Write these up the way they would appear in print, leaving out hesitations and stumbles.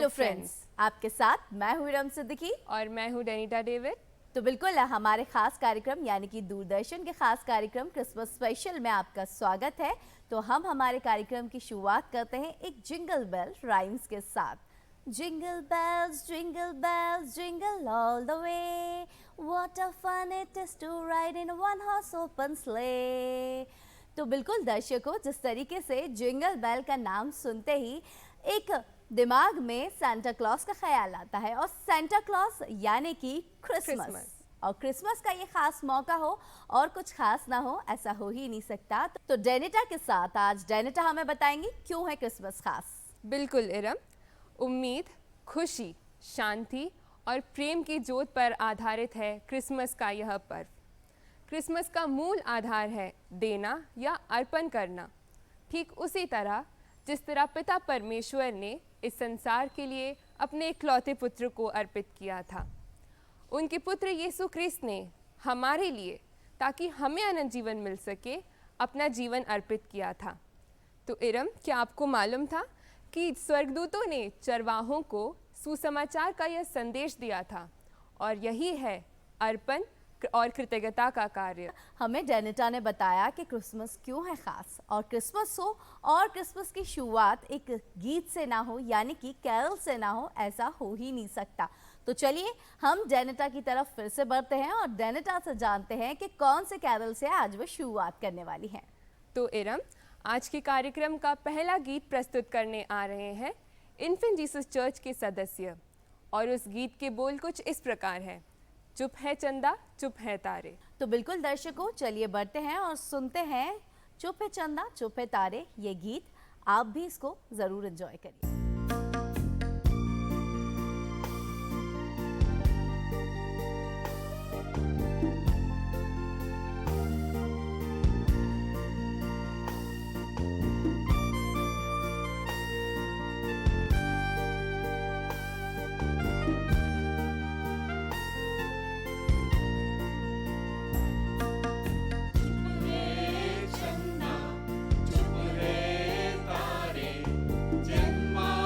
Hello friends, आपके साथ मैं हूँ इरम सिद्दीकी और मैं हूँ डेनिटा डेविड। तो बिल्कुल हमारे खास कार्यक्रम यानी कि दूरदर्शन के खास कार्यक्रम क्रिसमस स्पेशल में आपका स्वागत है। तो हम हमारे कार्यक्रम की शुरुआत करते हैं एक जिंगल बेल राइम्स के साथ। Jingle bells jingle all the way, what a fun it is to ride in one horse open sleigh. तो बिल्कुल दर्शकों, जिस तरीके से जिंगल बेल का नाम सुनते ही एक दिमाग में सांता क्लॉस का ख्याल आता है, और सांता क्लॉस यानी कि क्रिसमस। और क्रिसमस का ये खास मौका हो और कुछ खास ना हो, ऐसा हो ही नहीं सकता। तो डेनिटा के साथ आज डेनिटा हमें बताएंगी क्यों है क्रिसमस खास। बिल्कुल इरम, उम्मीद, खुशी, शांति और प्रेम की जोत पर आधारित है क्रिसमस का यह पर्व। क्रिसमस का मूल आधार है देना या अर्पण करना। ठीक उसी तरह जिस तरह पिता परमेश्वर ने इस संसार के लिए अपने इकलौते पुत्र को अर्पित किया था, उनके पुत्र यीशु ख्रिस्त ने हमारे लिए, ताकि हमें अनंत जीवन मिल सके, अपना जीवन अर्पित किया था। तो इरम, क्या आपको मालूम था कि स्वर्गदूतों ने चरवाहों को सुसमाचार का यह संदेश दिया था, और यही है अर्पण और कृतज्ञता का कार्य। हमें डेनिटा ने बताया कि क्रिसमस क्यों है खास, और क्रिसमस हो और क्रिसमस की शुरुआत एक गीत से ना हो यानी कि कैरल से ना हो, ऐसा हो ही नहीं सकता। तो चलिए हम डेनिटा की तरफ फिर से बढ़ते हैं और डेनिटा से जानते हैं कि कौन से कैरल से आज वो शुरुआत करने वाली हैं। तो इरम, आज के कार्यक्रम का पहला गीत प्रस्तुत करने आ रहे हैं इन्फेंट जीसस चर्च के सदस्य, और उस गीत के बोल कुछ इस प्रकार है। चुप है चंदा, चुप है तारे। तो बिल्कुल दर्शकों, चलिए बढ़ते हैं और सुनते हैं चुप है चंदा चुप है तारे ये गीत। आप भी इसको जरूर एंजॉय करिए। जन्मा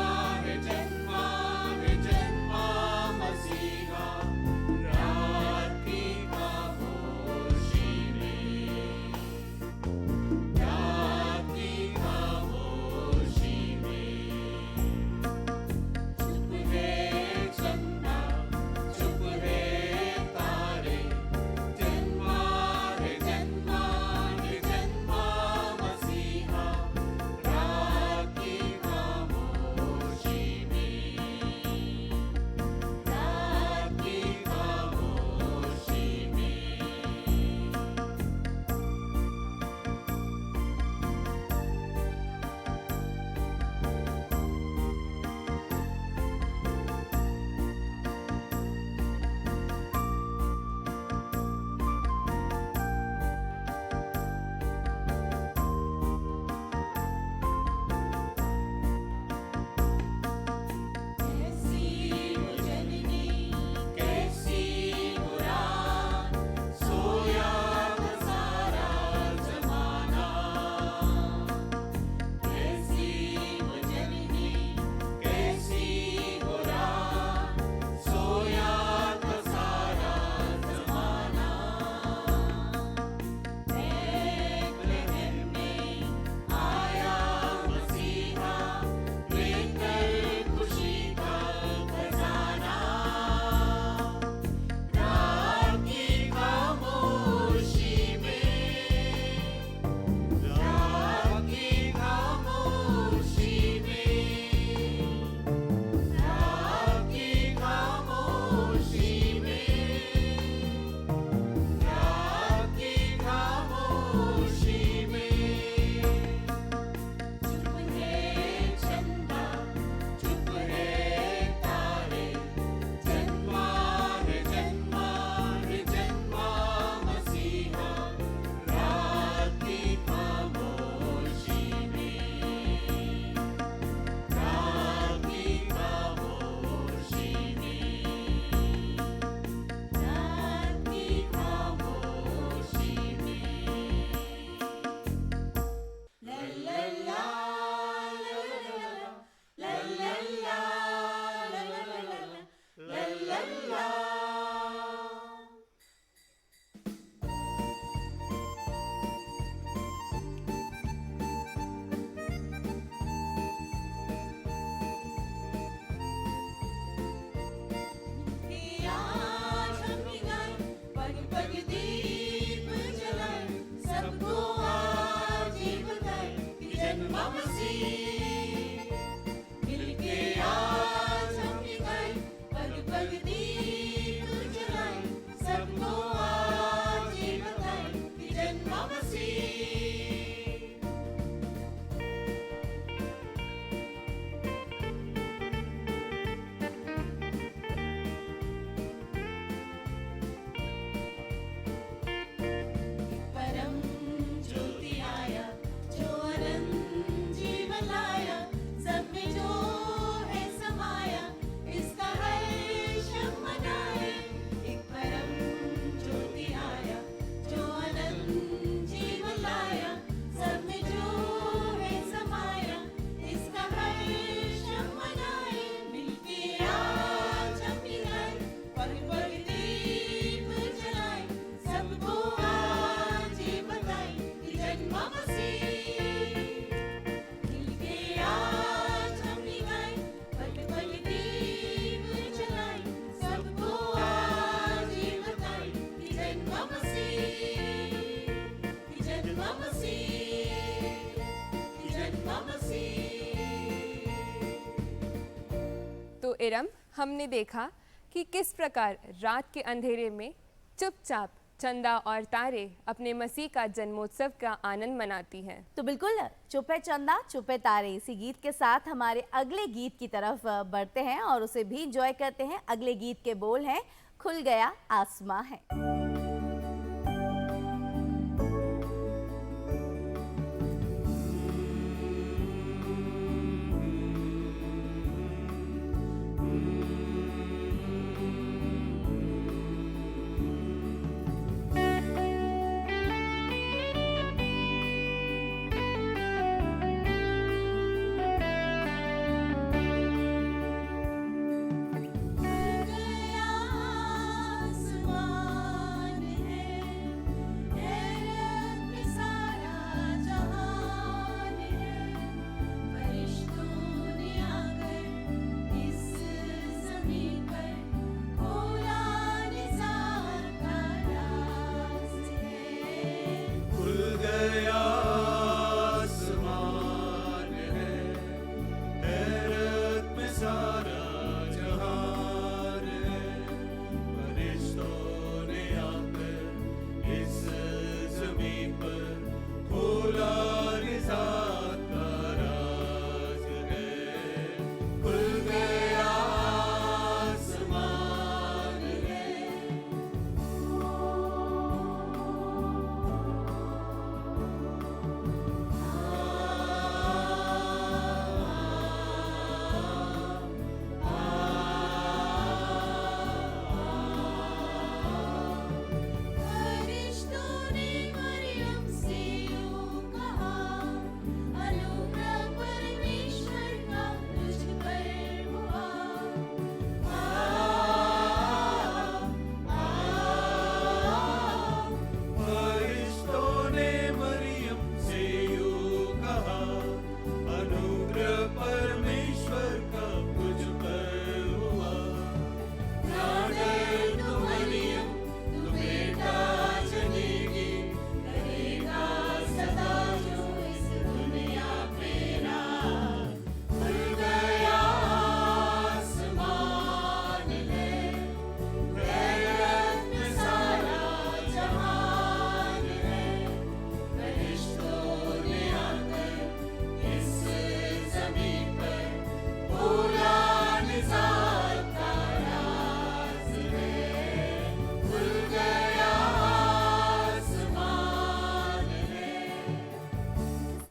इरम, हमने देखा कि किस प्रकार रात के अंधेरे में चुपचाप चंदा और तारे अपने मसीह का जन्मोत्सव का आनंद मनाती हैं। तो बिल्कुल चुपे चंदा चुपे तारे इसी गीत के साथ हमारे अगले गीत की तरफ बढ़ते हैं और उसे भी एंजॉय करते हैं। अगले गीत के बोल हैं, खुल गया आसमां है।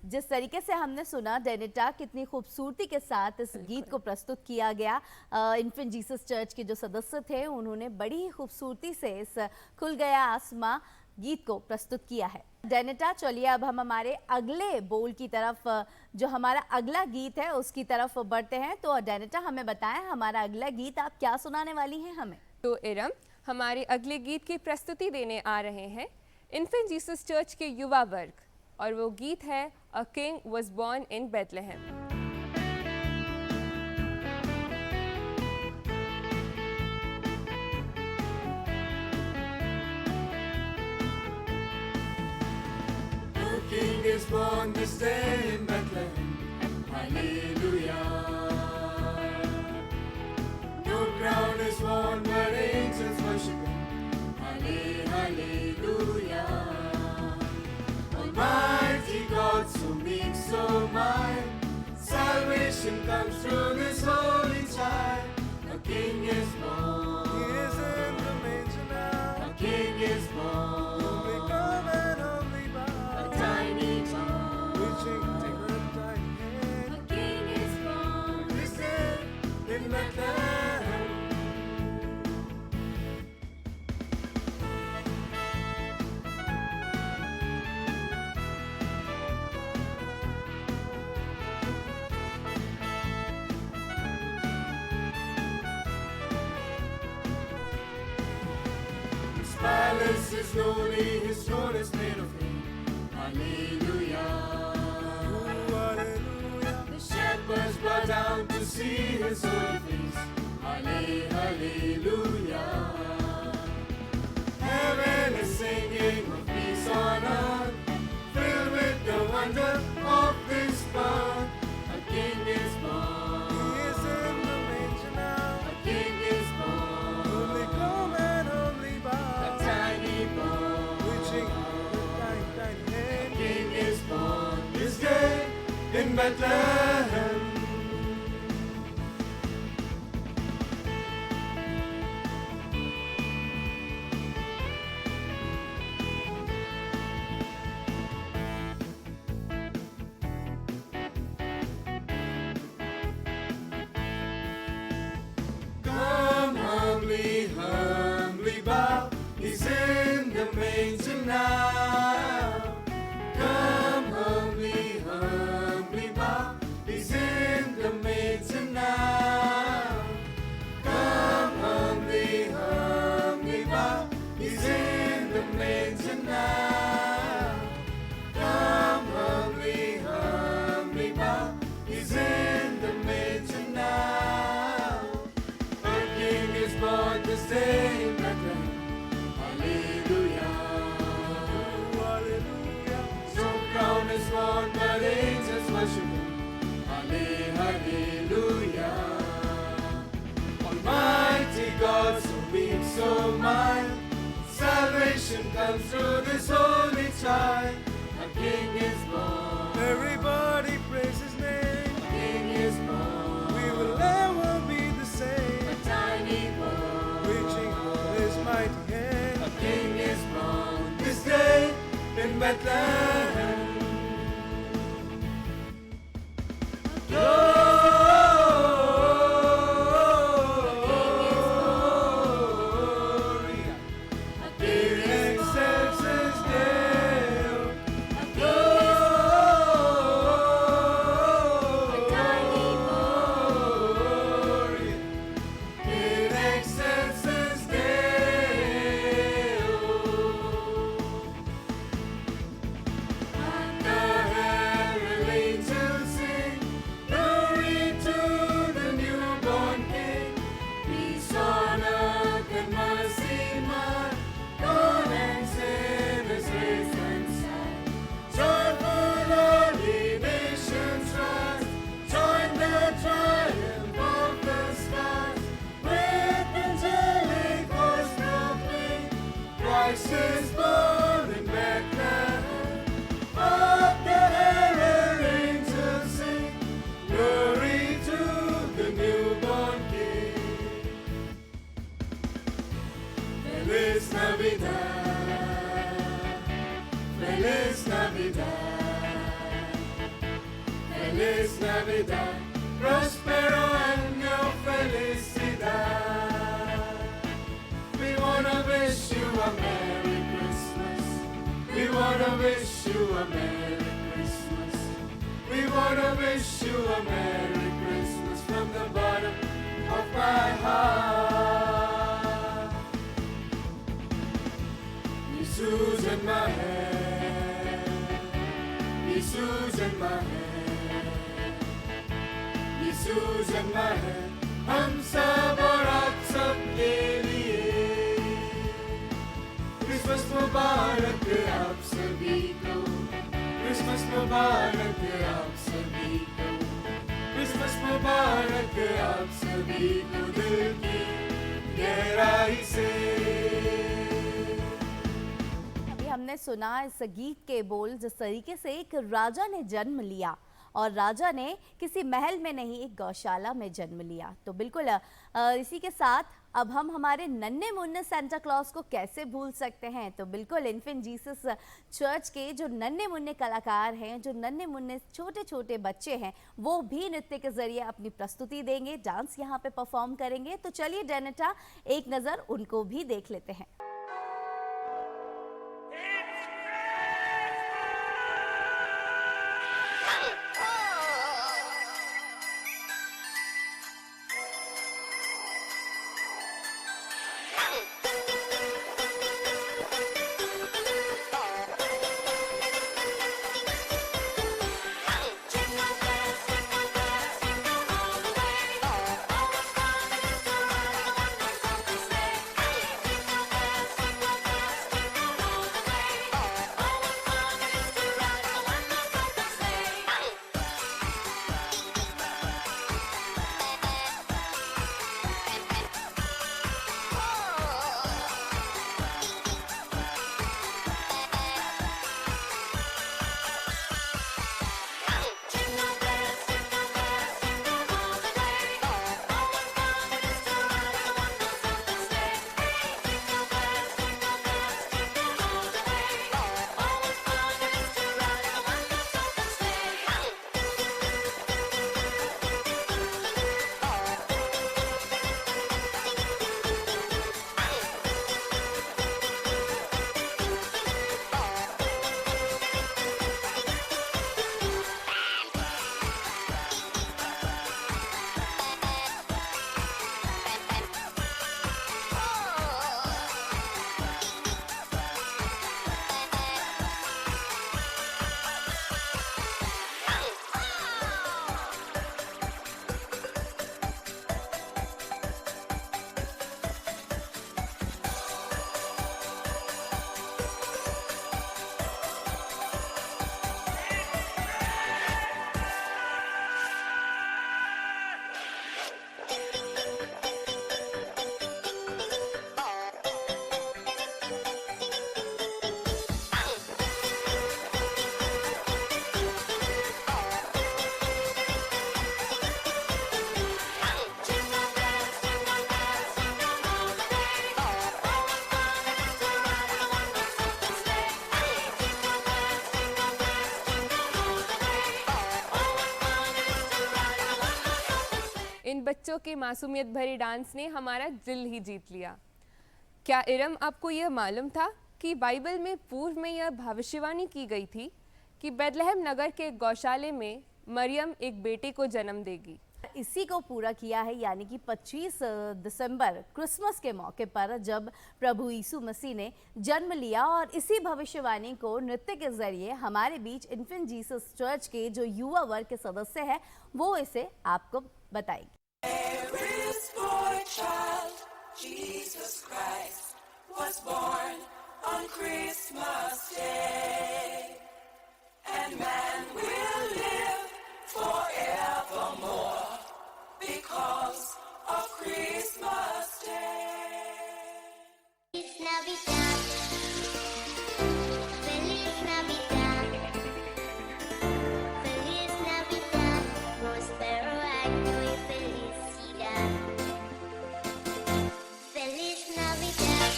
जिस तरीके से हमने सुना डेनिटा, कितनी खूबसूरती के साथ इस गीत को प्रस्तुत किया गया। इन्फेंट जीसस चर्च के जो सदस्य थे उन्होंने बड़ी ही खूबसूरती से इस खुल गया आसमां गीत को प्रस्तुत किया है। डेनिटा, चलिए अब हम हमारे अगले बोल की तरफ, जो हमारा अगला गीत है उसकी तरफ बढ़ते हैं। तो डेनिटा, हमें बताएं हमारा अगला गीत आप क्या सुनाने वाली हैं हमें? तो इरम, हमारे अगले गीत की प्रस्तुति देने आ रहे हैं इन्फेंट जीसस चर्च के युवा वर्ग, और वो गीत है a king was born in Bethlehem. King is born this day in Bethlehem. Hallelujah. No crown is worn, but angels worship Him. Hallelujah. Almighty God, so meek, so mild, salvation comes through this holy child. A King is born. He is in the manger now. A King is born. Palace is lowly, his throne is made of hay. Hallelujah. Hallelujah. The shepherds bow down to see his holy face. Hallelujah. Heaven is singing of peace on earth, filled with the wonder of this birth. A king is born. He is in the manger now. Bethlehem. Come humbly, humbly bow. He's in the manger now. Come humbly, humbly bow. He's in the manger now. Come humbly, humbly bow. He's in the manger now. Come humbly, humbly bow. He's in the manger now. Our King is born this day in Bethlehem. Hallelujah. Hallelujah. So crown is worn, but angels worship Him. Hallelujah. Almighty God, so big, so mild. Salvation comes through this holy child. A King is born. Everybody praise His name. A King is born. We will never be the same. A tiny boy reaching for His mighty hand. A King is born this day in Bethlehem. Glory. In excelsis Deo. Glory. In excelsis Deo. The herald angels sing, glory to the newborn King. Peace on earth and mercy mild, God and sinners raised and sad. Joyful all ye nations rise, join the triumph of the skies. With angelic hosts proclaim, Christ is born in Bethlehem. Up the herald angels sing, glory to the newborn King. Feliz Navidad, Feliz Navidad, Feliz Navidad, prospero año felicidad. We wanna wish you a Merry Christmas. We wanna wish you a Merry Christmas. We wanna wish you a Merry Christmas from the bottom of my heart. Jesus in my hand, Jesus in my hand, Jesus in my hand. हम सब और आप सब के लिए Christmas मुबारक आप सभी को, क्रिसमस मुबारक आप सभी को, क्रिसमस मुबारक आप सभी को दिल की गहराई से। अभी हमने सुना इस गीत के बोल जिस तरीके से एक राजा ने जन्म लिया और राजा ने किसी महल में नहीं एक गौशाला में जन्म लिया। तो बिल्कुल इसी के साथ अब हम हमारे नन्हे मुन्ने सेंटा क्लॉज को कैसे भूल सकते हैं। तो बिल्कुल इन्फेंट जीसस चर्च के जो नन्हे मुन्ने कलाकार हैं, जो नन्हे मुन्ने छोटे छोटे बच्चे हैं, वो भी नृत्य के जरिए अपनी प्रस्तुति देंगे, डांस यहाँ पे परफॉर्म करेंगे। तो चलिए डेनेटा एक नज़र उनको भी देख लेते हैं। बच्चों के मासूमियत भरे डांस ने हमारा दिल ही जीत लिया। क्या इरम आपको यह मालूम था कि बाइबल में पूर्व में यह भविष्यवाणी की गई थी कि बैतलहम नगर के गौशाले में मरियम एक बेटे को जन्म देगी। इसी को पूरा किया है, यानी कि 25 दिसंबर क्रिसमस के मौके पर जब प्रभु यीशु मसीह ने जन्म लिया, और इसी भविष्यवाणी को नृत्य के जरिए हमारे बीच इन्फेंट जीसस चर्च के जो युवा वर्ग के सदस्य हैं वो इसे आपको बताएंगे। Navidad, Feliz Navidad, Feliz Navidad, prospero año y felicidad. Feliz Navidad,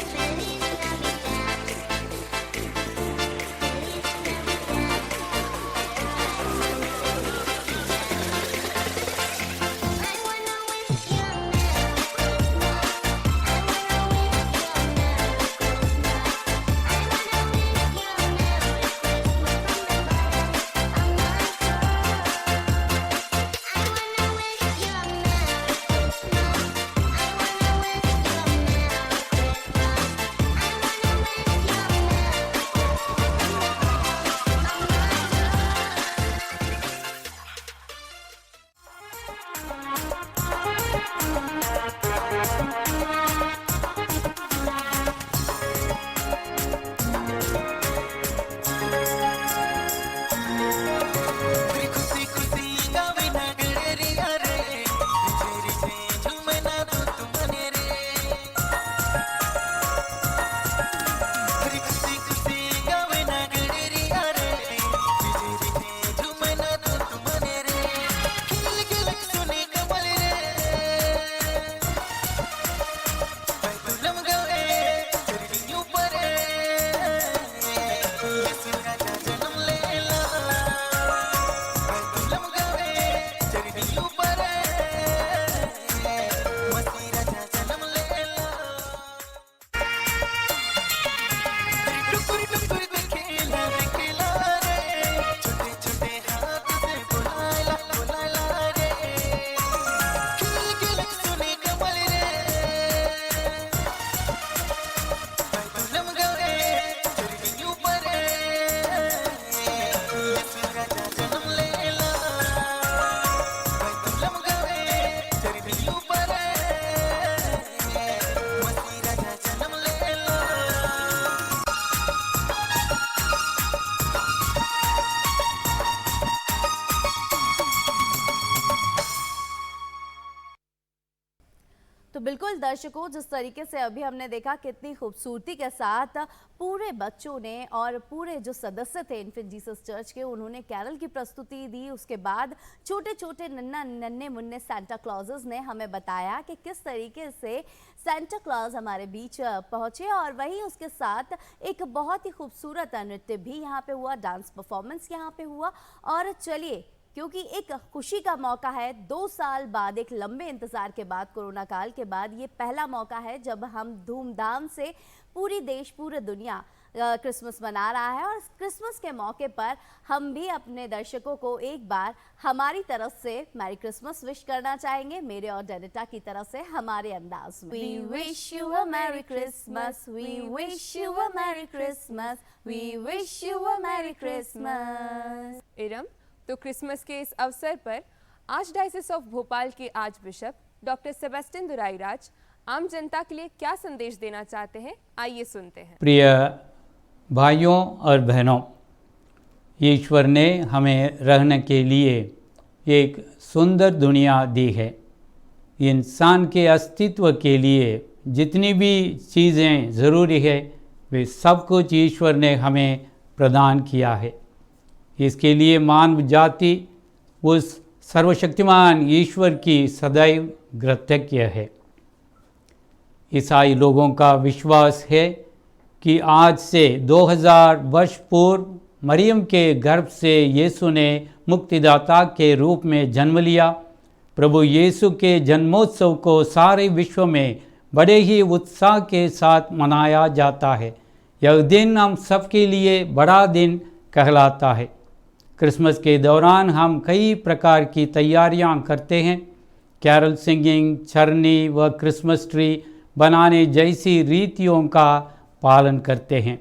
Feliz Navidad, Feliz Navidad. I wanna wish you a Merry Christmas. तो बिल्कुल दर्शकों, जिस तरीके से अभी हमने देखा कितनी खूबसूरती के साथ पूरे बच्चों ने और पूरे जो सदस्य थे इन्फेंट जीसस चर्च के, उन्होंने कैरल की प्रस्तुति दी। उसके बाद छोटे छोटे नन्हे मुन्ने सांता क्लॉजेस ने हमें बताया कि किस तरीके से सांता क्लॉज हमारे बीच पहुंचे, और वहीं उसके साथ एक बहुत ही खूबसूरत नृत्य भी यहाँ पे हुआ, डांस परफॉर्मेंस यहाँ पे हुआ। और चलिए, क्योंकि एक खुशी का मौका है, 2 साल बाद, एक लंबे इंतजार के बाद, कोरोना काल के बाद ये पहला मौका है जब हम धूमधाम से पूरी देश पूरी दुनिया क्रिसमस मना रहा है। और क्रिसमस के मौके पर हम भी अपने दर्शकों को एक बार हमारी तरफ से मैरी क्रिसमस विश करना चाहेंगे, मेरे और डेनिटा की तरफ से हमारे अंदाज में। We wish you a Merry Christmas, we wish you a Merry Christmas, we wish you a Merry Christmas। Iram, तो क्रिसमस के इस अवसर पर आर्चडायोसिस ऑफ भोपाल के आर्च बिशप डॉक्टर सेबेस्टियन दुराईराज आम जनता के लिए क्या संदेश देना चाहते हैं, आइए सुनते हैं। प्रिय भाइयों और बहनों, ईश्वर ने हमें रहने के लिए एक सुंदर दुनिया दी है। इंसान के अस्तित्व के लिए जितनी भी चीज़ें ज़रूरी है वे सब कुछ ईश्वर ने हमें प्रदान किया है। इसके लिए मानव जाति उस सर्वशक्तिमान ईश्वर की सदैव कृतज्ञ है। ईसाई लोगों का विश्वास है कि आज से 2000 वर्ष पूर्व मरियम के गर्भ से यीशु ने मुक्तिदाता के रूप में जन्म लिया प्रभु यीशु के जन्मोत्सव को सारे विश्व में बड़े ही उत्साह के साथ मनाया जाता है। यह दिन हम सबके लिए बड़ा दिन कहलाता है। क्रिसमस के दौरान हम कई प्रकार की तैयारियां करते हैं। कैरल सिंगिंग, छरनी व क्रिसमस ट्री बनाने जैसी रीतियों का पालन करते हैं।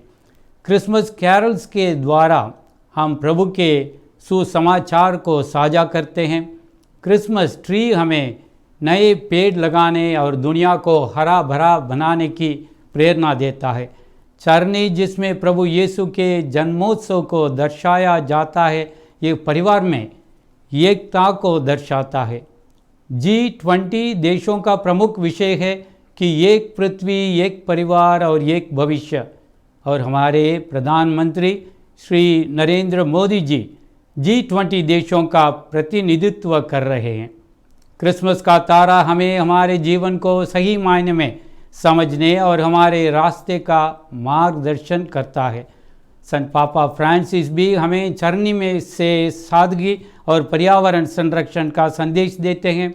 क्रिसमस कैरल्स के द्वारा हम प्रभु के सुसमाचार को साझा करते हैं। क्रिसमस ट्री हमें नए पेड़ लगाने और दुनिया को हरा भरा बनाने की प्रेरणा देता है। चरनी, जिसमें प्रभु यीशु के जन्मोत्सव को दर्शाया जाता है, ये परिवार में एकता को दर्शाता है। G20 देशों का प्रमुख विषय है कि एक पृथ्वी, एक परिवार और एक भविष्य। और हमारे प्रधानमंत्री श्री नरेंद्र मोदी जी G20 देशों का प्रतिनिधित्व कर रहे हैं। क्रिसमस का तारा हमें हमारे जीवन को सही मायने में समझने और हमारे रास्ते का मार्गदर्शन करता है। संत पापा फ्रांसिस भी हमें चरनी में से सादगी और पर्यावरण संरक्षण का संदेश देते हैं।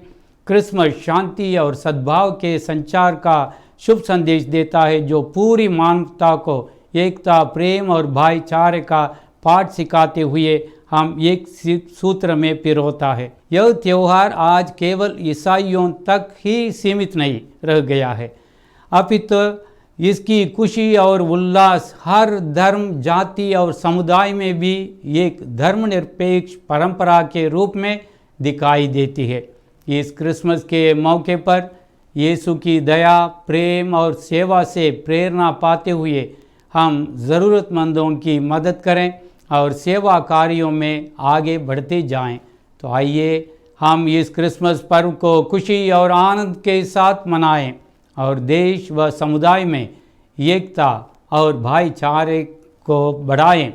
क्रिसमस शांति और सद्भाव के संचार का शुभ संदेश देता है, जो पूरी मानवता को एकता, प्रेम और भाईचारे का पाठ सिखाते हुए हम एक सूत्र में पिरोता है। यह त्यौहार आज केवल ईसाइयों तक ही सीमित नहीं रह गया है, अपितु इसकी खुशी और उल्लास हर धर्म, जाति और समुदाय में भी एक धर्मनिरपेक्ष परंपरा के रूप में दिखाई देती है। इस क्रिसमस के मौके पर यीशु की दया, प्रेम और सेवा से प्रेरणा पाते हुए हम ज़रूरतमंदों की मदद करें और सेवा कार्यों में आगे बढ़ते जाएं। तो आइए हम इस क्रिसमस पर्व को खुशी और आनंद के साथ मनाएं और देश व समुदाय में एकता और भाईचारे को बढ़ाएं।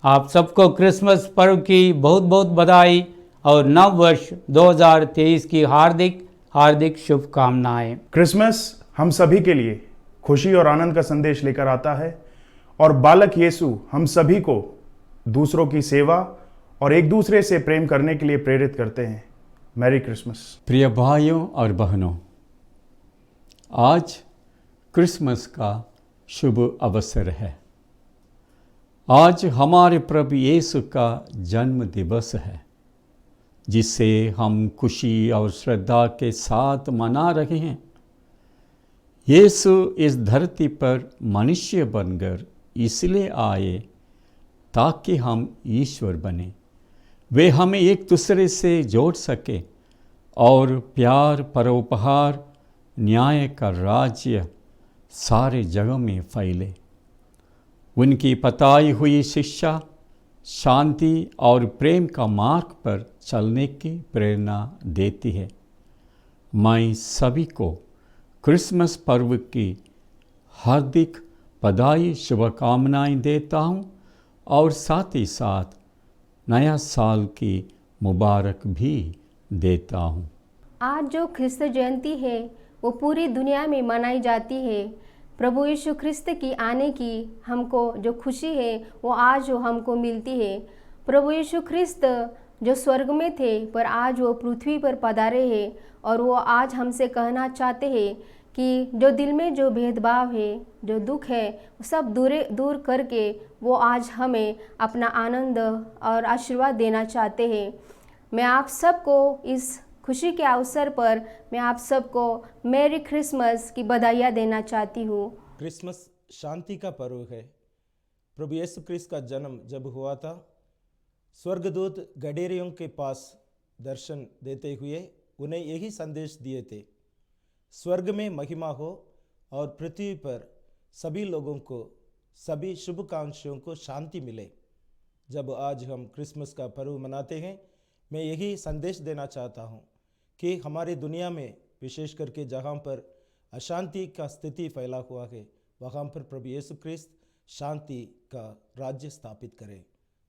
आप सबको क्रिसमस पर्व की बहुत बहुत बधाई और नव वर्ष 2023 की हार्दिक हार्दिक शुभकामनाएं। क्रिसमस हम सभी के लिए खुशी और आनंद का संदेश लेकर आता है और बालक यीशु हम सभी को दूसरों की सेवा और एक दूसरे से प्रेम करने के लिए प्रेरित करते हैं। Merry Christmas. प्रिय भाइयों और बहनों, आज क्रिसमस का शुभ अवसर है। आज हमारे प्रभु यीशु का जन्म दिवस है, जिसे हम खुशी और श्रद्धा के साथ मना रहे हैं। यीशु इस धरती पर मनुष्य बनकर इसलिए आए ताकि हम ईश्वर बने। वे हमें एक दूसरे से जोड़ सके और प्यार, परोपकार, न्याय का राज्य सारे जगह में फैले। उनकी बताई हुई शिक्षा शांति और प्रेम का मार्ग पर चलने की प्रेरणा देती है। मैं सभी को क्रिसमस पर्व की हार्दिक बधाई, शुभकामनाएं देता हूं और साथ ही साथ नया साल की मुबारक भी देता हूं। आज जो ख्रिस्त जयंती है वो पूरी दुनिया में मनाई जाती है। प्रभु यीशु ख्रिस्त की आने की हमको जो खुशी है वो आज जो हमको मिलती है। प्रभु यीशु ख्रिस्त जो स्वर्ग में थे पर आज वो पृथ्वी पर पधारे हैं और वो आज हमसे कहना चाहते हैं कि जो दिल में जो भेदभाव है, जो दुख है, वो सब दूर करके वो आज हमें अपना आनंद और आशीर्वाद देना चाहते हैं। मैं आप सबको इस खुशी के अवसर पर मैं आप सबको मैरी क्रिसमस की बधाइयाँ देना चाहती हूँ। क्रिसमस शांति का पर्व है। प्रभु यीशु क्रिस्त का जन्म जब हुआ था, स्वर्गदूत गडेरियों के पास दर्शन देते हुए उन्हें यही संदेश दिए थे, स्वर्ग में महिमा हो और पृथ्वी पर सभी लोगों को, सभी शुभकांक्षियों को शांति मिले। जब आज हम क्रिसमस का पर्व मनाते हैं, मैं यही संदेश देना चाहता हूँ कि हमारी दुनिया में विशेष करके जहाँ पर अशांति का स्थिति फैला हुआ है, वहाँ पर प्रभु यीशु क्रिस्त शांति का राज्य स्थापित करे।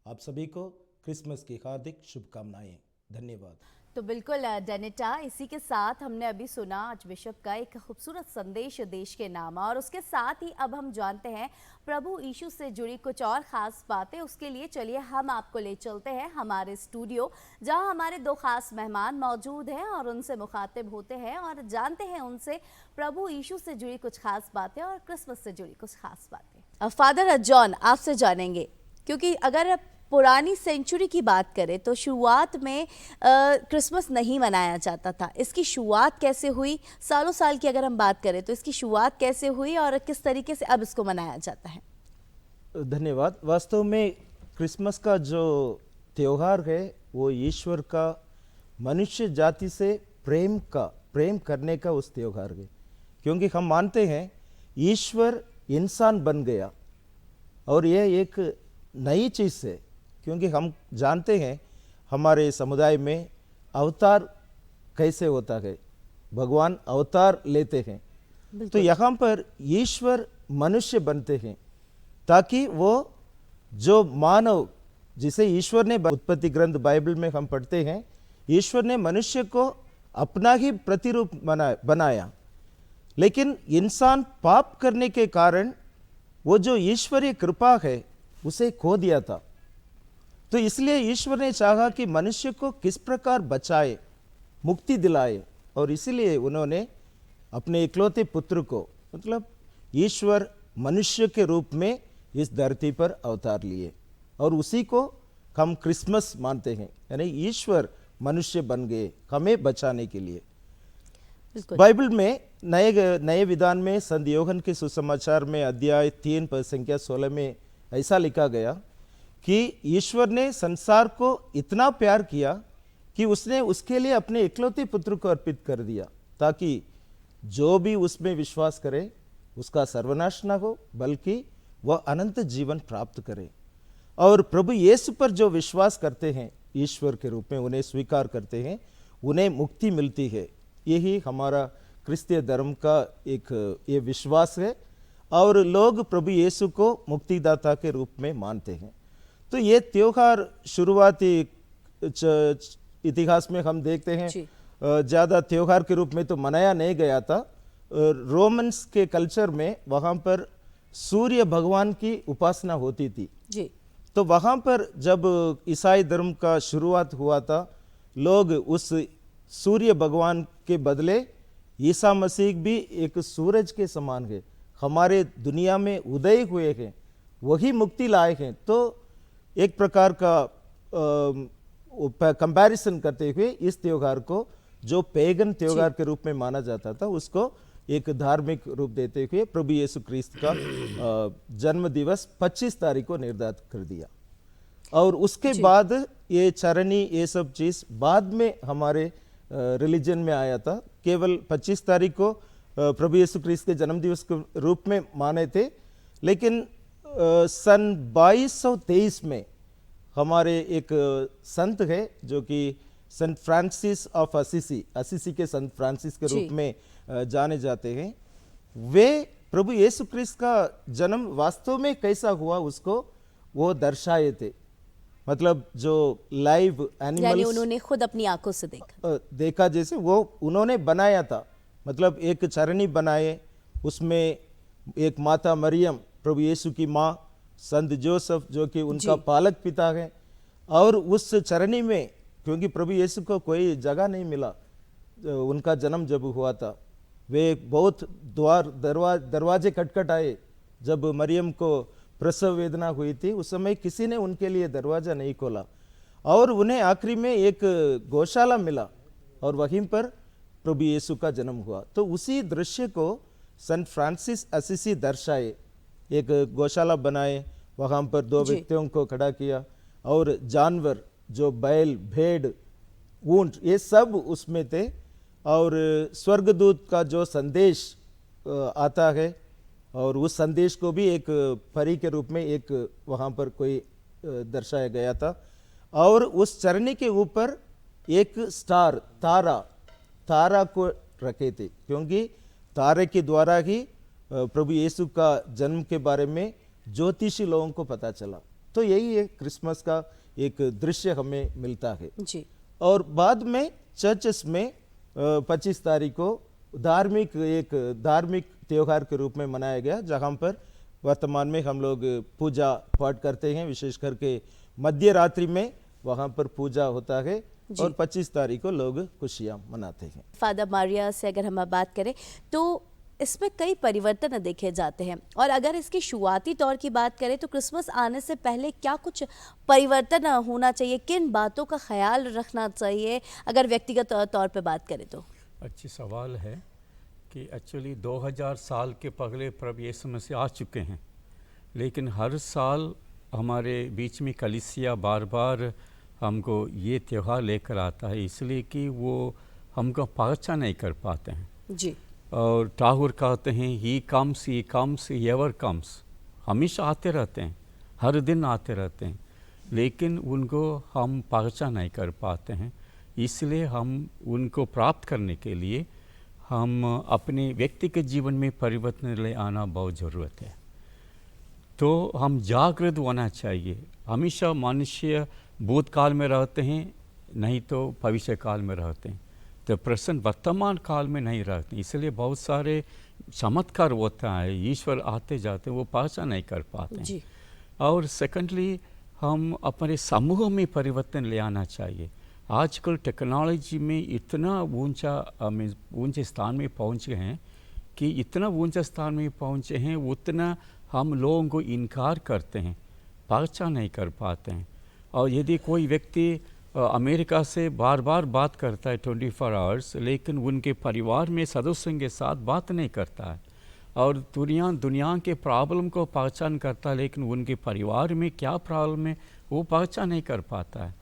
आप सभी को क्रिसमस की हार्दिक शुभकामनाएं। धन्यवाद। तो बिल्कुल डेनिटा, इसी के साथ हमने अभी सुना आज बिशप का एक खूबसूरत संदेश देश के नाम, और उसके साथ ही अब हम जानते हैं प्रभु यीशु से जुड़ी कुछ और ख़ास बातें। उसके लिए चलिए हम आपको ले चलते हैं हमारे स्टूडियो, जहां हमारे दो खास मेहमान मौजूद हैं और उनसे मुखातिब होते हैं और जानते हैं उनसे प्रभु यीशु से जुड़ी कुछ खास बातें और क्रिसमस से जुड़ी कुछ खास बातें। फादर जॉन, आपसे जानेंगे, क्योंकि अगर पुरानी सेंचुरी की बात करें तो शुरुआत में क्रिसमस नहीं मनाया जाता था। इसकी शुरुआत कैसे हुई? सालों साल की अगर हम बात करें तो इसकी शुरुआत कैसे हुई और किस तरीके से अब इसको मनाया जाता है? धन्यवाद। वास्तव में क्रिसमस का जो त्यौहार है वो ईश्वर का मनुष्य जाति से प्रेम करने का उस त्यौहार है, क्योंकि हम मानते हैं ईश्वर इंसान बन गया और यह एक नई चीज़ है, क्योंकि हम जानते हैं हमारे समुदाय में अवतार कैसे होता है, भगवान अवतार लेते हैं। तो यहाँ पर ईश्वर मनुष्य बनते हैं ताकि वो जो मानव, जिसे ईश्वर ने उत्पत्ति ग्रंथ बाइबल में हम पढ़ते हैं, ईश्वर ने मनुष्य को अपना ही प्रतिरूप बनाया, लेकिन इंसान पाप करने के कारण वो जो ईश्वरीय कृपा है उसे खो दिया था। तो इसलिए ईश्वर ने चाहा कि मनुष्य को किस प्रकार बचाए, मुक्ति दिलाए, और इसीलिए उन्होंने अपने इकलौते पुत्र को, मतलब ईश्वर मनुष्य के रूप में इस धरती पर अवतार लिए, और उसी को हम क्रिसमस मानते हैं। यानी ईश्वर मनुष्य बन गए हमें बचाने के लिए। बाइबल में नए विधान में संत योहन के सुसमाचार में अध्याय 3 पद संख्या 16 में ऐसा लिखा गया कि ईश्वर ने संसार को इतना प्यार किया कि उसने उसके लिए अपने इकलौते पुत्र को अर्पित कर दिया, ताकि जो भी उसमें विश्वास करे उसका सर्वनाश न हो, बल्कि वह अनंत जीवन प्राप्त करे। और प्रभु यीशु पर जो विश्वास करते हैं, ईश्वर के रूप में उन्हें स्वीकार करते हैं, उन्हें मुक्ति मिलती है। यही हमारा क्रिस्तीय धर्म का एक ये विश्वास है, और लोग प्रभु यीशु को मुक्तिदाता के रूप में मानते हैं। तो ये त्यौहार शुरुआती इतिहास में हम देखते हैं ज़्यादा त्यौहार के रूप में तो मनाया नहीं गया था। रोमन्स के कल्चर में वहाँ पर सूर्य भगवान की उपासना होती थी जी। तो वहाँ पर जब ईसाई धर्म का शुरुआत हुआ था, लोग उस सूर्य भगवान के बदले ईसा मसीह भी एक सूरज के समान है, हमारे दुनिया में उदय हुए हैं, वही मुक्ति लाए हैं। तो एक प्रकार का कंपैरिजन करते हुए इस त्यौहार को, जो पेगन त्यौहार के रूप में माना जाता था, उसको एक धार्मिक रूप देते हुए प्रभु यीशु क्रिस्त का जन्म दिवस 25 तारीख को निर्धारित कर दिया। और उसके बाद ये चरनी, ये सब चीज़ बाद में हमारे रिलीजन में आया था। केवल 25 तारीख को प्रभु यीशु क्रिस्त के जन्म दिवस के रूप में माने थे, लेकिन सन 2223 में हमारे एक संत है जो कि संत फ्रांसिस ऑफ असीसी के संत फ्रांसिस के रूप में जाने जाते हैं। वे प्रभु यीशु क्रिस्त का जन्म वास्तव में कैसा हुआ उसको वो दर्शाए थे, मतलब जो लाइव एनिमल्स उन्होंने खुद अपनी आंखों से देखा जैसे वो उन्होंने बनाया था। मतलब एक चरनी बनाए, उसमें एक माता मरियम प्रभु यीशु की माँ, संत जोसेफ जो कि उनका पालक पिता है, और उस चरनी में क्योंकि प्रभु यीशु को कोई जगह नहीं मिला, उनका जन्म जब हुआ था, वे बहुत दरवाजे खटखटाए। जब मरियम को प्रसव वेदना हुई थी उस समय किसी ने उनके लिए दरवाज़ा नहीं खोला, और उन्हें आखिरी में एक गौशाला मिला और वहीं पर प्रभु यीशु का जन्म हुआ। तो उसी दृश्य को संत फ्रांसिस असीसी दर्शाए, एक गौशाला बनाए, वहाँ पर 2 व्यक्तियों को खड़ा किया, और जानवर जो बैल, भेड़, ऊंट, ये सब उसमें थे। और स्वर्गदूत का जो संदेश आता है, और उस संदेश को भी एक परी के रूप में एक वहाँ पर कोई दर्शाया गया था। और उस चरनी के ऊपर एक स्टार, तारा को रखे थे, क्योंकि तारे के द्वारा ही प्रभु यीशु का जन्म के बारे में ज्योतिषी लोगों को पता चला। तो यही है क्रिसमस का एक दृश्य हमें मिलता है जी। और बाद में चर्चेस में 25 तारीख को एक धार्मिक त्यौहार के रूप में मनाया गया, जहाँ पर वर्तमान में हम लोग पूजा पाठ करते हैं, विशेष करके मध्य रात्रि में वहाँ पर पूजा होता है और 25 तारीख को लोग खुशियाँ मनाते हैं। फादर मारिया से अगर हम बात करें तो इसमें कई परिवर्तन देखे जाते हैं, और अगर इसकी शुरुआती तौर की बात करें तो क्रिसमस आने से पहले क्या कुछ परिवर्तन होना चाहिए, किन बातों का ख्याल रखना चाहिए, अगर व्यक्तिगत तौर पे बात करें तो? अच्छी सवाल है कि एक्चुअली 2000 साल के पहले प्रभु यीशु मसीह आ चुके हैं, लेकिन हर साल हमारे बीच में कलीसिया बार बार हमको ये त्यौहार लेकर आता है, इसलिए कि वो हमको पहचान नहीं कर पाते हैं जी। और टाहूर कहते हैं ही कम्स एवर कम्स, हमेशा आते रहते हैं, हर दिन आते रहते हैं, लेकिन उनको हम पहचान नहीं कर पाते हैं। इसलिए हम उनको प्राप्त करने के लिए हम अपने व्यक्ति के जीवन में परिवर्तन ले आना बहुत ज़रूरत है। तो हम जागृत होना चाहिए। हमेशा मनुष्य भूतकाल में रहते हैं, नहीं तो भविष्य काल में रहते हैं, तो प्रेजेंट वर्तमान काल में नहीं रहते, इसलिए बहुत सारे चमत्कार होता है, ईश्वर आते जाते वो पहचान नहीं कर पाते हैं। और सेकेंडली हम अपने समूह में परिवर्तन ले आना चाहिए। आजकल टेक्नोलॉजी में इतना ऊंचे स्थान में पहुंच गए हैं कि इतना ऊंचा स्थान में पहुंचे हैं, उतना हम लोगों को इनकार करते हैं, पहचान नहीं कर पाते हैं। और यदि कोई व्यक्ति अमेरिका से बार बार बात करता है 24 आवर्स, लेकिन उनके परिवार में सदस्यों के साथ बात नहीं करता है, और दुनिया के प्रॉब्लम को पहचान करता है, लेकिन उनके परिवार में क्या प्रॉब्लम है वो पहचान नहीं कर पाता है,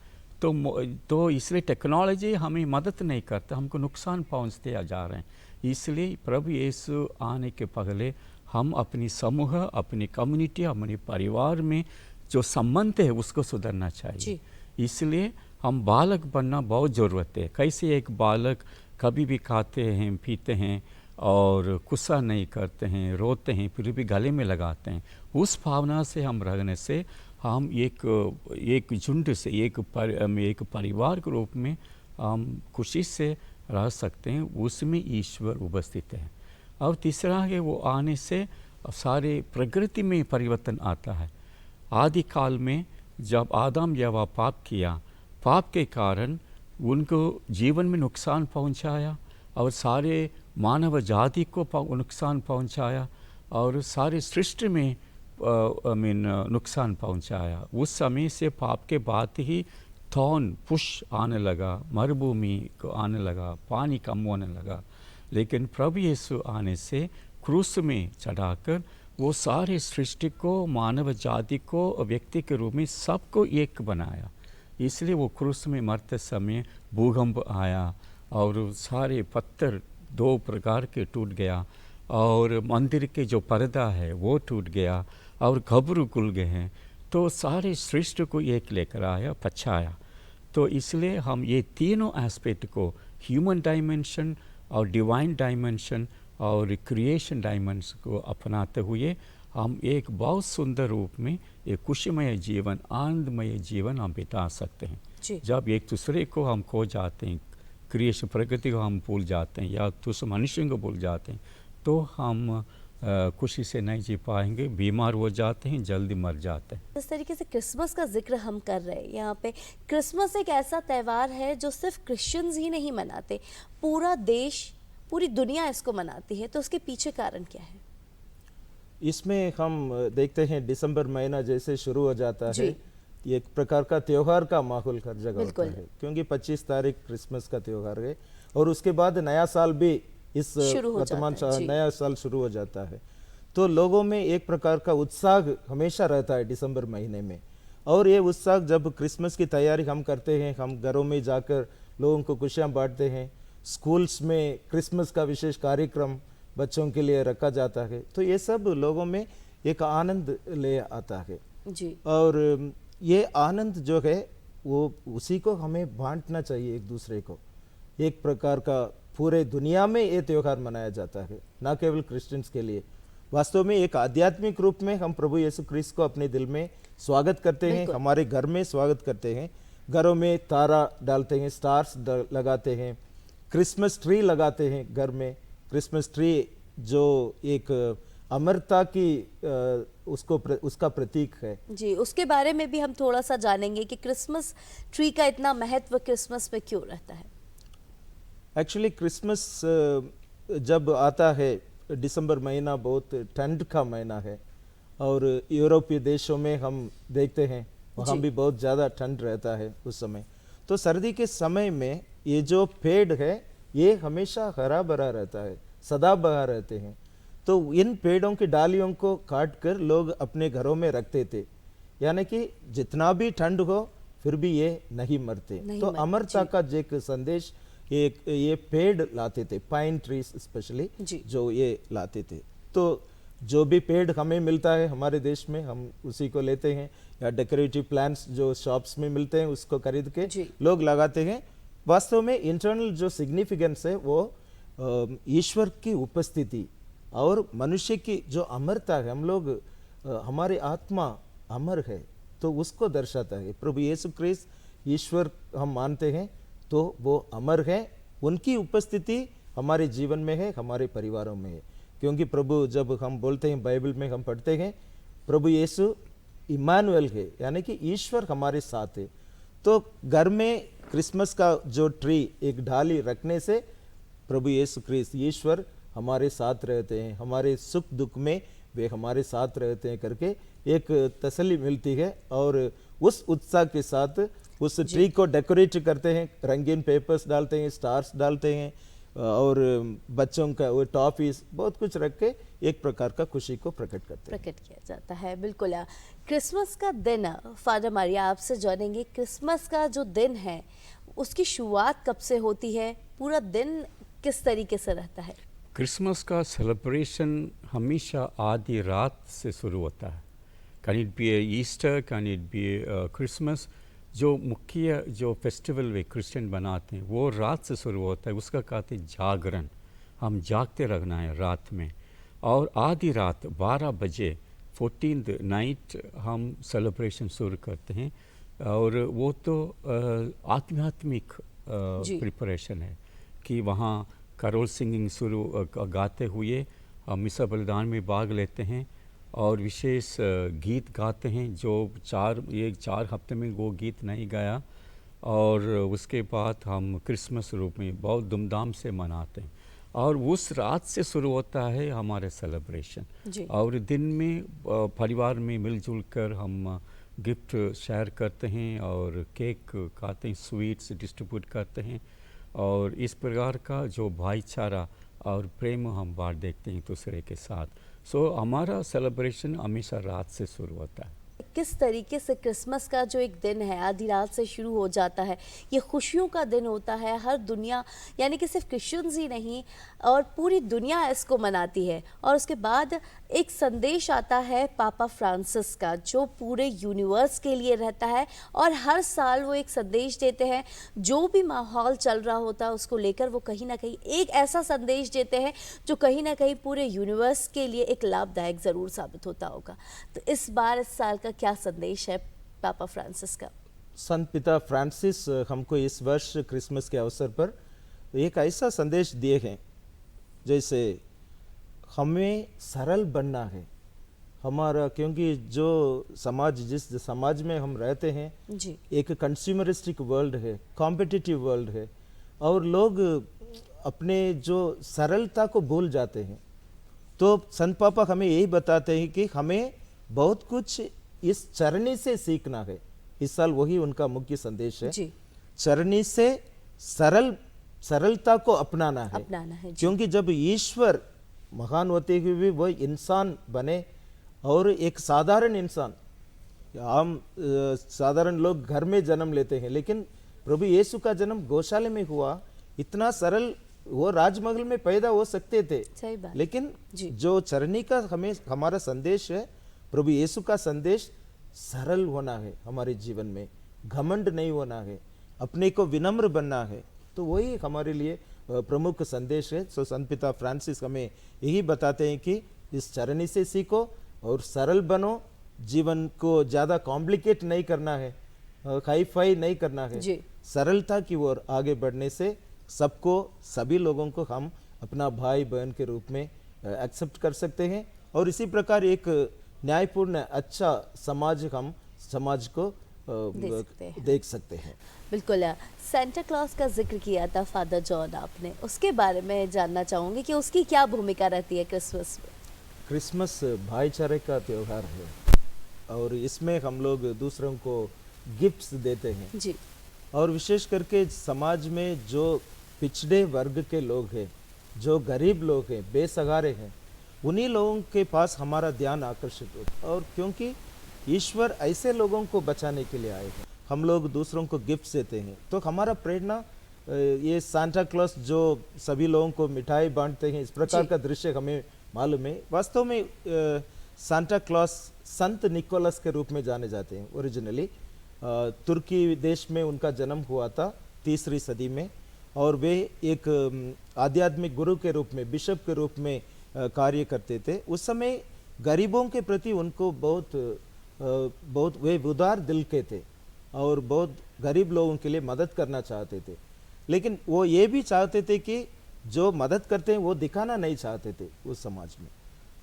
तो इसलिए टेक्नोलॉजी हमें मदद नहीं करता, हमको नुकसान पहुंचते जा रहे हैं। इसलिए प्रभु यीशु आने के पहले हम अपनी समूह, अपनी कम्युनिटी, अपने परिवार में जो संबंध है उसको सुधरना चाहिए। इसलिए हम बालक बनना बहुत ज़रूरत है। कैसे एक बालक कभी भी खाते हैं, पीते हैं और गुस्सा नहीं करते हैं, रोते हैं, फिर भी गले में लगाते हैं, उस भावना से हम रहने से हम एक झुंड से एक परिवार के रूप में हम खुशी से रह सकते हैं, उसमें ईश्वर उपस्थित है। और तीसरा है वो आने से सारे प्रकृति में परिवर्तन आता है। आदि काल में जब आदम यवा पाप किया, पाप के कारण उनको जीवन में नुकसान पहुंचाया और सारे मानव जाति को नुकसान पहुंचाया और सारे सृष्टि में नुकसान पहुंचाया। उस समय से पाप के बाद ही थॉर्न पुष्प आने लगा, मरुभूमि को आने लगा, पानी कम होने लगा। लेकिन प्रभु यीशु आने से क्रूस में चढ़ाकर वो सारे सृष्टि को, मानव जाति को, व्यक्ति के रूप में सबको एक बनाया। इसलिए वो क्रूस में मरते समय भूकंप आया और सारे पत्थर 2 प्रकार के टूट गया और मंदिर के जो पर्दा है वो टूट गया और घबरू खुल गए हैं, तो सारे सृष्टि को एक लेकर आया, पछाया। तो इसलिए हम ये तीनों एस्पेक्ट को, ह्यूमन डायमेंशन और डिवाइन डायमेंशन और क्रिएशन डायमेंशन को अपनाते हुए हम एक बहुत सुंदर रूप में एक खुशीमय जीवन, आनंदमय जीवन हम बिता सकते हैं। जब एक दूसरे को हम खो जाते हैं, क्रिएशन प्रकृति को हम भूल जाते हैं या दूसरे मनुष्यों को भूल जाते हैं, तो हम खुशी से नहीं जी पाएंगे, बीमार हो जाते हैं, जल्दी मर जाते हैं। इस तरीके से क्रिसमस का जिक्र हम कर रहे हैं यहाँ पे, क्रिसमस एक ऐसा त्यौहार है जो सिर्फ क्रिश्चियंस ही नहीं मनाते, पूरा देश, पूरी दुनिया इसको मनाती है, तो उसके पीछे कारण क्या है? इसमें हम देखते हैं दिसंबर महीना जैसे शुरू हो जाता है, एक प्रकार का त्योहार का माहौल हर जगह होता है, क्योंकि 25 तारीख क्रिसमस का त्योहार है और उसके बाद नया साल भी इस वर्तमान नया साल शुरू हो जाता है। तो लोगों में एक प्रकार का उत्साह हमेशा रहता है दिसंबर महीने में, और ये उत्साह जब क्रिसमस की तैयारी हम करते हैं, हम घरों में जाकर लोगों को खुशियाँ बांटते हैं, स्कूल्स में क्रिसमस का विशेष कार्यक्रम बच्चों के लिए रखा जाता है, तो ये सब लोगों में एक आनंद ले आता है जी। और ये आनंद जो है वो उसी को हमें बांटना चाहिए एक दूसरे को। एक प्रकार का पूरे दुनिया में ये त्यौहार मनाया जाता है, ना केवल क्रिश्चियंस के लिए। वास्तव में एक आध्यात्मिक रूप में हम प्रभु यीशु क्रिस्त को अपने दिल में स्वागत करते हैं, हमारे घर में स्वागत करते हैं। घरों में तारा डालते हैं, स्टार्स लगाते हैं, क्रिसमस ट्री लगाते हैं घर में। क्रिसमस ट्री जो एक अमरता की उसका प्रतीक है। जी, उसके बारे में भी हम थोड़ा सा जानेंगे कि क्रिसमस ट्री का इतना महत्व क्रिसमस में क्यों रहता है। एक्चुअली क्रिसमस जब आता है, दिसंबर महीना बहुत ठंड का महीना है और यूरोपीय देशों में हम देखते हैं वहाँ भी बहुत ज़्यादा ठंड रहता है उस समय। तो सर्दी के समय में ये जो पेड़ है ये हमेशा हरा भरा रहता है, सदाबहार रहते हैं। तो इन पेड़ों की डालियों को काट कर लोग अपने घरों में रखते थे, यानी कि जितना भी ठंड हो फिर भी ये नहीं मरते। तो अमरता का एक संदेश ये पेड़ लाते थे, पाइन ट्रीज स्पेशली जो ये लाते थे। तो जो भी पेड़ हमें मिलता है हमारे देश में हम उसी को लेते हैं, या डेकोरेटिव प्लांट्स जो शॉप्स में मिलते हैं उसको खरीद के लोग लगाते हैं। वास्तव में इंटरनल जो सिग्निफिकेंस है वो ईश्वर की उपस्थिति और मनुष्य की जो अमरता है, हम लोग हमारी आत्मा अमर है तो उसको दर्शाता है। प्रभु यीशु ख्रीस्त ईश्वर हम मानते हैं तो वो अमर है, उनकी उपस्थिति हमारे जीवन में है, हमारे परिवारों में है। क्योंकि प्रभु जब हम बोलते हैं, बाइबल में हम पढ़ते हैं प्रभु यीशु इमानुएल है, यानी कि ईश्वर हमारे साथ है। तो घर में क्रिसमस का जो ट्री एक डाली रखने से प्रभु यीशु ख्रीस्त ईश्वर हमारे साथ रहते हैं, हमारे सुख दुख में वे हमारे साथ रहते हैं करके एक तसल्ली मिलती है। और उस उत्साह के साथ उस ट्री को डेकोरेट करते हैं, रंगीन पेपर्स डालते हैं, स्टार्स डालते हैं और बच्चों का वो टॉफीज बहुत कुछ रख के एक प्रकार का खुशी को प्रकट किया जाता है। बिल्कुल। क्रिसमस का दिन, फादर मारिया आपसे जानेंगे, क्रिसमस का जो दिन है उसकी शुरुआत कब से होती है, पूरा दिन किस तरीके से रहता है? क्रिसमस का सेलिब्रेशन हमेशा आधी रात से शुरू होता है। Can it be Easter, can it be Christmas. जो मुख्य जो फेस्टिवल वे क्रिश्चियन बनाते हैं वो रात से शुरू होता है, उसका कहते हैं जागरण। हम जागते रहना है रात में। और आधी रात 12 बजे 14th नाइट हम सेलिब्रेशन शुरू करते हैं। और वो तो आध्यात्मिक प्रिपरेशन है कि वहाँ कैरोल सिंगिंग शुरू गाते हुए हम मिसा बलिदान में भाग लेते हैं और विशेष गीत गाते हैं जो 4 हफ्ते में वो गीत नहीं गाया। और उसके बाद हम क्रिसमस रूप में बहुत धूमधाम से मनाते हैं और उस रात से शुरू होता है हमारे सेलिब्रेशन। और दिन में परिवार में मिलजुल कर हम गिफ्ट शेयर करते हैं और केक खाते हैं, स्वीट्स डिस्ट्रीब्यूट करते हैं और इस प्रकार का जो भाईचारा और प्रेम हम बांट देखते हैं दूसरे के साथ। सो हमारा सेलिब्रेशन हमेशा रात से शुरू होता है। किस तरीके से क्रिसमस का जो एक दिन है आधी रात से शुरू हो जाता है, ये खुशियों का दिन होता है। हर दुनिया, यानी कि सिर्फ क्रिश्चियंस ही नहीं और पूरी दुनिया इसको मनाती है। और उसके बाद एक संदेश आता है पापा फ्रांसिस का जो पूरे यूनिवर्स के लिए रहता है और हर साल वो एक संदेश देते हैं। जो भी माहौल चल रहा होता है उसको लेकर वो कहीं ना कहीं एक ऐसा संदेश देते हैं जो कहीं ना कहीं पूरे यूनिवर्स के लिए एक लाभदायक ज़रूर साबित होता होगा। तो इस बार इस साल का क्या संदेश है पापा फ्रांसिस का? संत पिता फ्रांसिस हमको इस वर्ष क्रिसमस के अवसर पर एक ऐसा संदेश दिए हैं जैसे हमें सरल बनना है हमारा, क्योंकि जो समाज जिस समाज में हम रहते हैं जी। एक कंज्यूमरिस्टिक वर्ल्ड है, कॉम्पिटिटिव वर्ल्ड है और लोग अपने जो सरलता को भूल जाते हैं। तो संत पापा हमें यही बताते हैं कि हमें बहुत कुछ इस चरनी से सीखना है। इस साल वही उनका मुख्य संदेश है जी। चरनी से सरलता को अपनाना है क्योंकि जब ईश्वर महान होते हुए भी वो इंसान बने और एक साधारण इंसान, हम साधारण लोग घर में जन्म लेते हैं लेकिन प्रभु यीशु का जन्म गौशाले में हुआ। इतना सरल, वो राजमहल में पैदा हो सकते थे, सही बात। लेकिन जो चरनी का हमें हमारा संदेश है, प्रभु यीशु का संदेश सरल होना है, हमारे जीवन में घमंड नहीं होना है, अपने को विनम्र बनना है। तो वही हमारे लिए प्रमुख संदेश है। सो संत पिता फ्रांसिस हमें यही बताते हैं कि इस चरनी से सीखो और सरल बनो, जीवन को ज़्यादा कॉम्प्लिकेट नहीं करना है। हाई फाई नहीं करना है, जी। सरलता की ओर आगे बढ़ने से सबको, सभी लोगों को हम अपना भाई बहन के रूप में एक्सेप्ट कर सकते हैं और इसी प्रकार एक न्यायपूर्ण अच्छा समाज को देख सकते हैं। बिल्कुल। सेंटा क्लॉज का जिक्र किया था फादर जॉन आपने, उसके बारे में जानना चाहूँगी कि उसकी क्या भूमिका रहती है क्रिसमस में। क्रिसमस भाईचारे का त्यौहार है और इसमें हम लोग दूसरों को गिफ्ट्स देते हैं जी। और विशेष करके समाज में जो पिछड़े वर्ग के लोग हैं, जो गरीब लोग हैं, बेसहारे हैं, उन्हीं लोगों के पास हमारा ध्यान आकर्षित होता है और क्योंकि ईश्वर ऐसे लोगों को बचाने के लिए आए हैं, हम लोग दूसरों को गिफ्ट देते हैं। तो हमारा प्रेरणा ये सांता क्लॉस जो सभी लोगों को मिठाई बांटते हैं, इस प्रकार का दृश्य हमें मालूम है। वास्तव में सांता क्लॉस संत निकोलस के रूप में जाने जाते हैं। ओरिजिनली तुर्की देश में उनका जन्म हुआ था 3री सदी में और वे एक आध्यात्मिक गुरु के रूप में, बिशप के रूप में कार्य करते थे। उस समय गरीबों के प्रति उनको बहुत वे उदार दिल के थे और बहुत गरीब लोगों के लिए मदद करना चाहते थे, लेकिन वो ये भी चाहते थे कि जो मदद करते हैं वो दिखाना नहीं चाहते थे उस समाज में।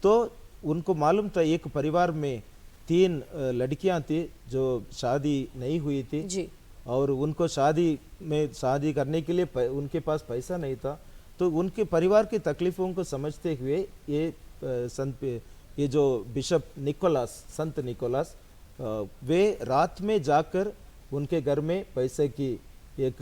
तो उनको मालूम था एक परिवार में 3 लड़कियां थी जो शादी नहीं हुई थी जी। और उनको शादी करने के लिए उनके पास पैसा नहीं था। तो उनके परिवार की तकलीफों को समझते हुए ये जो बिशप निकोलास, संत निकोलास, वे रात में जाकर उनके घर में पैसे की एक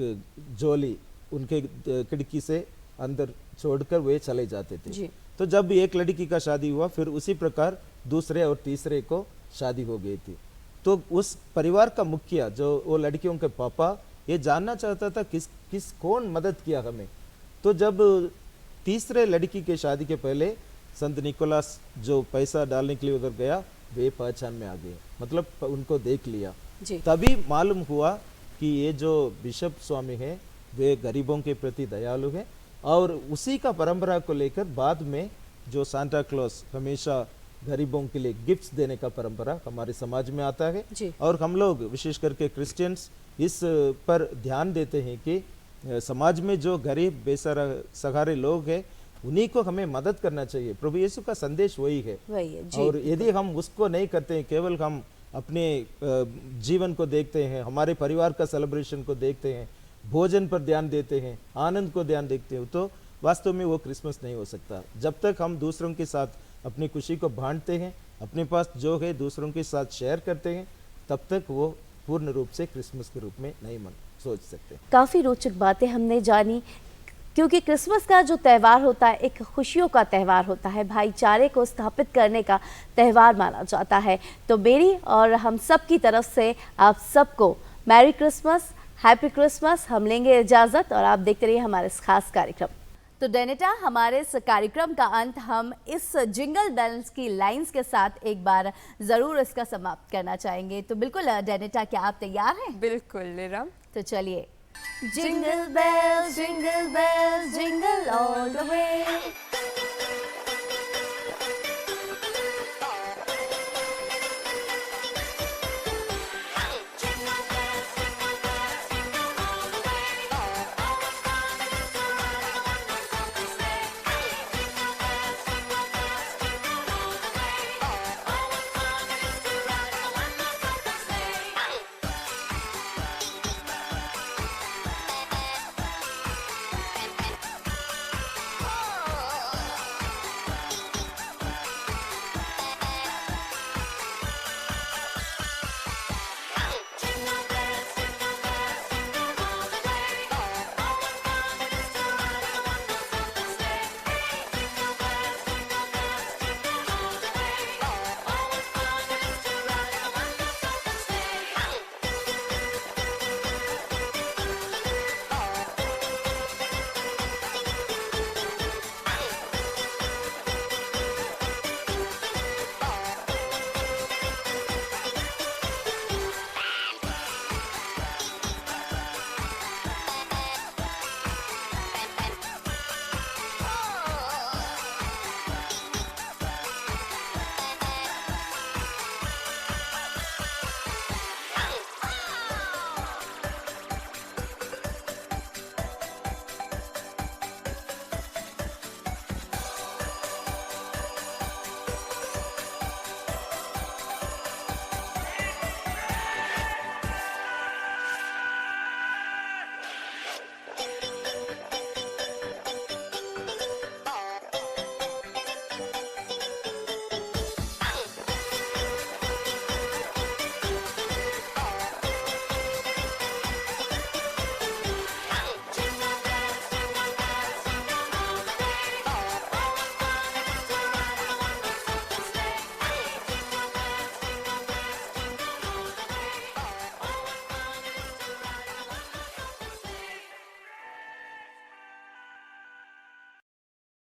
झोली उनके खिड़की से अंदर छोड़कर वे चले जाते थे जी। तो जब एक लड़की का शादी हुआ फिर उसी प्रकार दूसरे और तीसरे को शादी हो गई थी। तो उस परिवार का मुखिया जो वो लड़कियों के पापा ये जानना चाहता था कौन मदद किया हमें। तो जब तीसरे लड़की के शादी के पहले संत निकोलास जो पैसा डालने के लिए उधर गया, वे पहचान में आ गए, मतलब उनको देख लिया जी। तभी मालूम हुआ कि ये जो बिशप स्वामी है वे गरीबों के प्रति दयालु है और उसी का परंपरा को लेकर बाद में जो सांता क्लॉस हमेशा गरीबों के लिए गिफ्ट्स देने का परंपरा हमारे समाज में आता है जी। और हम लोग विशेष करके क्रिश्चियंस इस पर ध्यान देते हैं कि समाज में जो गरीब बेसहारे लोग हैं उन्हीं को हमें मदद करना चाहिए। प्रभु यीशु का संदेश वही है जी। और यदि हम उसको नहीं करते हैं, केवल हम अपने जीवन को देखते हैं, हमारे परिवार का सेलिब्रेशन को देखते हैं, भोजन पर ध्यान देते हैं, आनंद को ध्यान देखते हैं, तो वास्तव में वो क्रिसमस नहीं हो सकता। जब तक हम दूसरों के साथ अपनी खुशी को बांटते हैं, अपने पास जो है दूसरों के साथ शेयर करते हैं, तब तक वो पूर्ण रूप से क्रिसमस के रूप में नहीं सोच सकते। काफ़ी रोचक बातें हमने जानी, क्योंकि क्रिसमस का जो त्यौहार होता है एक खुशियों का त्यौहार होता है, भाईचारे को स्थापित करने का त्यौहार माना जाता है। तो मेरी और हम सब की तरफ से आप सबको मैरी क्रिसमस, हैप्पी क्रिसमस। हम लेंगे इजाज़त और आप देखते रहिए हमारे इस खास कार्यक्रम। तो डेनेटा, हमारे इस कार्यक्रम का अंत हम इस जिंगल बेल्स की लाइंस के साथ एक बार ज़रूर इसका समाप्त करना चाहेंगे। तो बिल्कुल डेनेटा, क्या आप तैयार हैं? बिल्कुल निरम। तो चलिए। Jingle bells, jingle all the way.